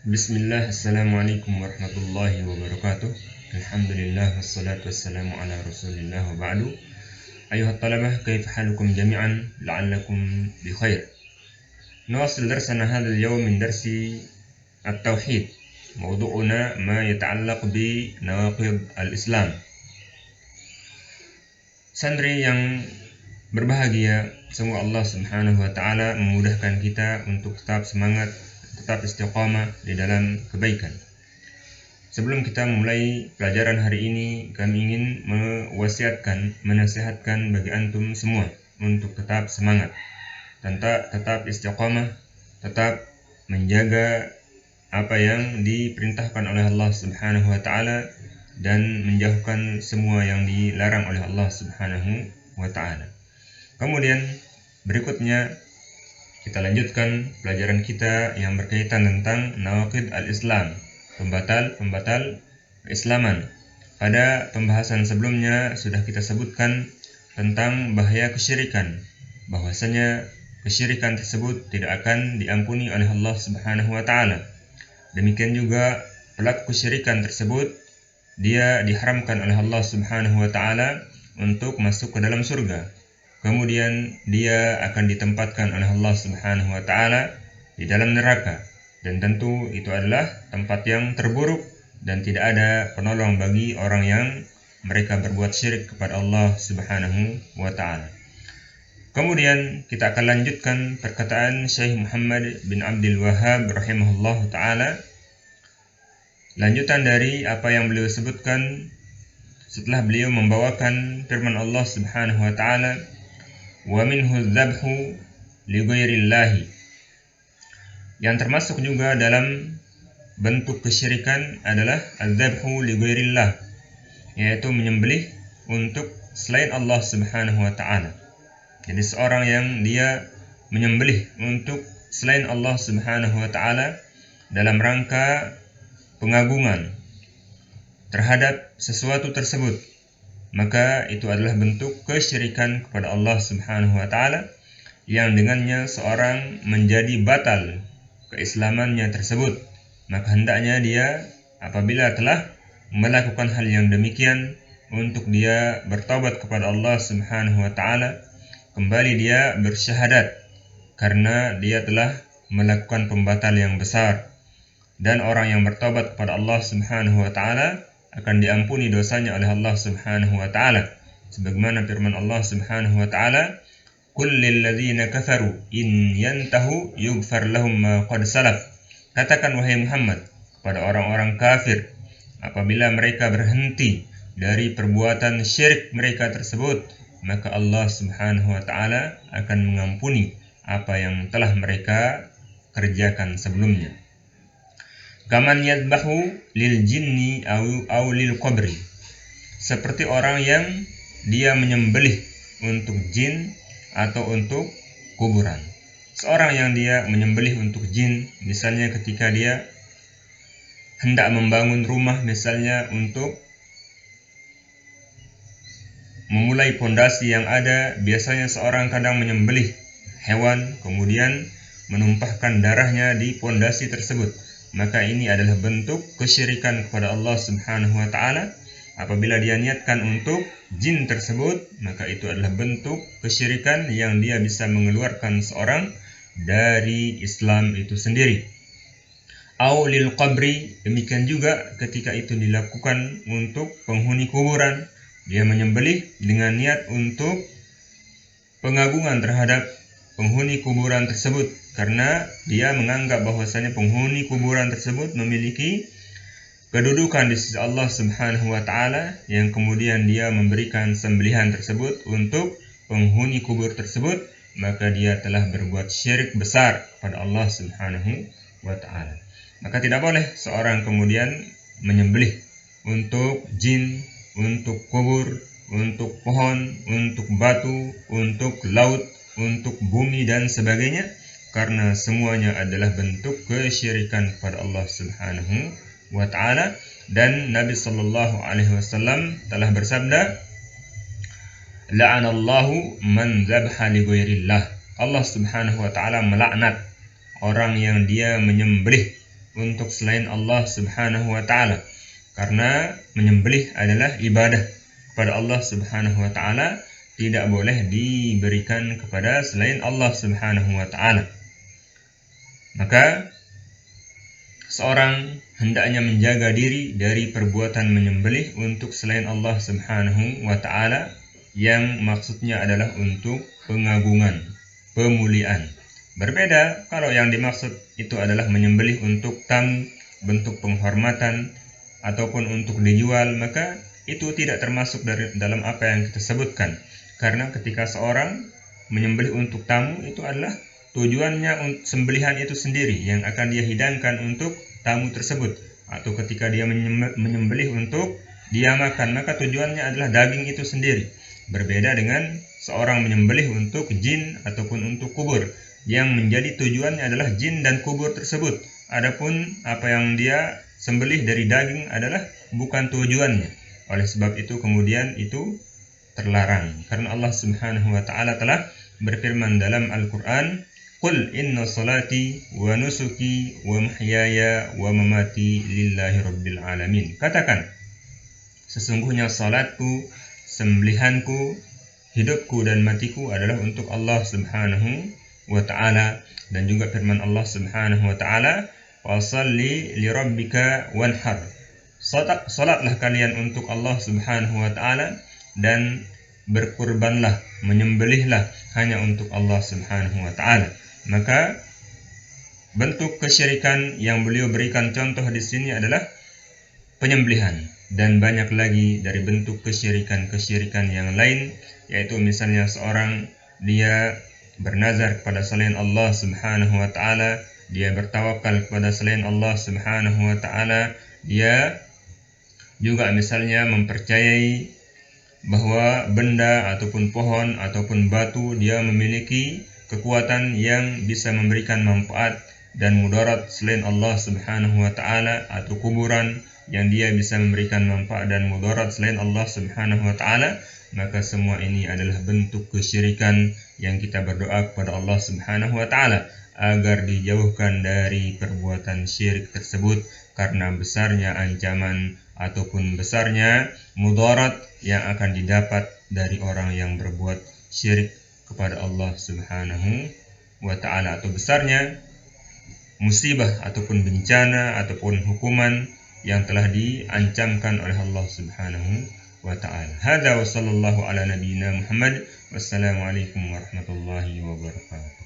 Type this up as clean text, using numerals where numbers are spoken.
Bismillah, Assalamualaikum warahmatullahi wabarakatuh. Alhamdulillah, wassalatu wassalamu ala rasulillah wa ba'du. Ayuhat talabah, kayfa halukum jami'an, la'allakum bi khair. نواصل درسنا هذا اليوم من درس التوحيد. موضوعنا ما يتعلق بنواقض الإسلام. Santri yang berbahagia, semoga Allah Subhanahu wa taala memudahkan kita untuk tetap semangat, tetap istiqamah di dalam kebaikan. Sebelum kita memulai pelajaran hari ini, kami ingin menasihatkan bagi antum semua untuk tetap semangat, tetap istiqamah, tetap menjaga apa yang diperintahkan oleh Allah Subhanahu wa taala dan menjauhkan semua yang dilarang oleh Allah Subhanahu wa taala. Kemudian berikutnya kita lanjutkan pelajaran kita yang berkaitan tentang nawaqid al-Islam, pembatal keislaman. Pada pembahasan sebelumnya sudah kita sebutkan tentang bahaya kesyirikan, bahwasanya kesyirikan tersebut tidak akan diampuni oleh Allah Subhanahu wa taala. Demikian juga pelaku kesyirikan tersebut dia diharamkan oleh Allah Subhanahu wa taala untuk masuk ke dalam surga. Kemudian dia akan ditempatkan oleh Allah Subhanahu wa taala di dalam neraka, dan tentu itu adalah tempat yang terburuk dan tidak ada penolong bagi orang yang mereka berbuat syirik kepada Allah Subhanahu wa taala. Kemudian kita akan lanjutkan perkataan Syekh Muhammad bin Abdul Wahhab rahimahullah taala, lanjutan dari apa yang beliau sebutkan setelah beliau membawakan firman Allah Subhanahu wa taala, wa minhu dzabhu li ghairillahi. Yang termasuk juga dalam bentuk kesyirikan adalah adzabhu li ghairillah, yaitu menyembelih untuk selain Allah Subhanahu wa taala. Jadi seorang yang dia menyembelih untuk selain Allah Subhanahu wa taala dalam rangka pengagungan terhadap sesuatu tersebut, maka itu adalah bentuk kesyirikan kepada Allah Subhanahu wa taala yang dengannya seorang menjadi batal keislamannya tersebut. Maka hendaknya dia apabila telah melakukan hal yang demikian untuk dia bertaubat kepada Allah Subhanahu wa taala, kembali dia bersyahadat karena dia telah melakukan pembatal yang besar. Dan orang yang bertobat kepada Allah Subhanahu wa taala akan diampuni dosanya oleh Allah Subhanahu wa taala. Sebagaimana firman Allah Subhanahu wa taala, "Qul lil ladzina kafaru in yantahu yughfar lahum ma qad salaf." Katakan wahai Muhammad kepada orang-orang kafir, apabila mereka berhenti dari perbuatan syirik mereka tersebut, maka Allah Subhanahu wa taala akan mengampuni apa yang telah mereka kerjakan sebelumnya. Kaman yadbahu lil jinni au lil qabri, seperti orang yang dia menyembelih untuk jin atau untuk kuburan. Seorang yang dia menyembelih untuk jin, misalnya ketika dia hendak membangun rumah, misalnya untuk memulai pondasi yang ada, biasanya seorang kadang menyembelih hewan kemudian menumpahkan darahnya di pondasi tersebut. Maka ini adalah bentuk kesyirikan kepada Allah Subhanahu wa taala. Apabila dia niatkan untuk jin tersebut, maka itu adalah bentuk kesyirikan yang dia bisa mengeluarkan seorang dari Islam itu sendiri. Au lil qabri, demikian juga ketika itu dilakukan untuk penghuni kuburan, dia menyembelih dengan niat untuk pengagungan terhadap penghuni kuburan tersebut, karena dia menganggap bahwasanya penghuni kuburan tersebut memiliki kedudukan di sisi Allah Subhanahu wa taala, yang kemudian dia memberikan sembelihan tersebut untuk penghuni kubur tersebut, maka dia telah berbuat syirik besar kepada Allah Subhanahu wa taala. Maka tidak boleh seorang kemudian menyembelih untuk jin, untuk kubur, untuk pohon, untuk batu, untuk laut, untuk bumi dan sebagainya, karena semuanya adalah bentuk kesyirikan kepada Allah Subhanahu wa taala. Dan Nabi sallallahu alaihi wasallam telah bersabda, la'anallahu man dzabha li ghairillah. Allah Subhanahu wa taala melaknat orang yang dia menyembelih untuk selain Allah Subhanahu wa taala. Karena menyembelih adalah ibadah kepada Allah Subhanahu wa taala, tidak boleh diberikan kepada selain Allah Subhanahu wa taala. Maka seorang hendaknya menjaga diri dari perbuatan menyembelih untuk selain Allah Subhanahu wa taala, yang maksudnya adalah untuk pengagungan, pemuliaan. Berbeda kalau yang dimaksud itu adalah menyembelih untuk tamu, bentuk penghormatan ataupun untuk dijual, maka itu tidak termasuk dalam apa yang kita sebutkan. Karena ketika seorang menyembelih untuk tamu, itu adalah tujuannya sembelihan itu sendiri yang akan dia hidangkan untuk tamu tersebut. Atau ketika dia menyembelih untuk dia makan, maka tujuannya adalah daging itu sendiri. Berbeda dengan seorang menyembelih untuk jin ataupun untuk kubur, yang menjadi tujuannya adalah jin dan kubur tersebut. Adapun apa yang dia sembelih dari daging adalah bukan tujuannya. Oleh sebab itu kemudian itu terlarang. Karena Allah Subhanahu wa taala telah berfirman dalam Al-Qur'an, "Qul inna salati wa nusuki wa mahyaya wa mamati lillahi rabbil alamin." Katakan, sesungguhnya salatku, sembelihanku, hidupku dan matiku adalah untuk Allah Subhanahu wa ta'ala. Dan juga firman Allah Subhanahu wa ta'ala, "Washalli li rabbika wanhar." Salatlah kalian untuk Allah Subhanahu wa ta'ala dan berkurbanlah, menyembelihlah hanya untuk Allah Subhanahu wa ta'ala. Maka bentuk kesyirikan yang beliau berikan contoh di sini adalah penyembelihan. Dan banyak lagi dari bentuk kesyirikan-kesyirikan yang lain, yaitu misalnya seorang dia bernazar kepada selain Allah Subhanahu wa taala, dia bertawakal kepada selain Allah Subhanahu wa taala, dia juga misalnya mempercayai bahwa benda ataupun pohon ataupun batu dia memiliki kekuatan yang bisa memberikan manfaat dan mudarat selain Allah Subhanahu wa taala, atau kuburan yang dia bisa memberikan manfaat dan mudarat selain Allah Subhanahu wa taala. Maka semua ini adalah bentuk kesyirikan yang kita berdoa kepada Allah Subhanahu wa taala agar dijauhkan dari perbuatan syirik tersebut, karena besarnya ancaman ataupun besarnya mudarat yang akan didapat dari orang yang berbuat syirik kepada Allah Subhanahu wa taala, atau besarnya musibah ataupun bencana ataupun hukuman yang telah diancamkan oleh Allah Subhanahu wa ta'ala. Hadza wa sallallahu ala nabiyyina Muhammad. Wassalamualaikum warahmatullahi wabarakatuh.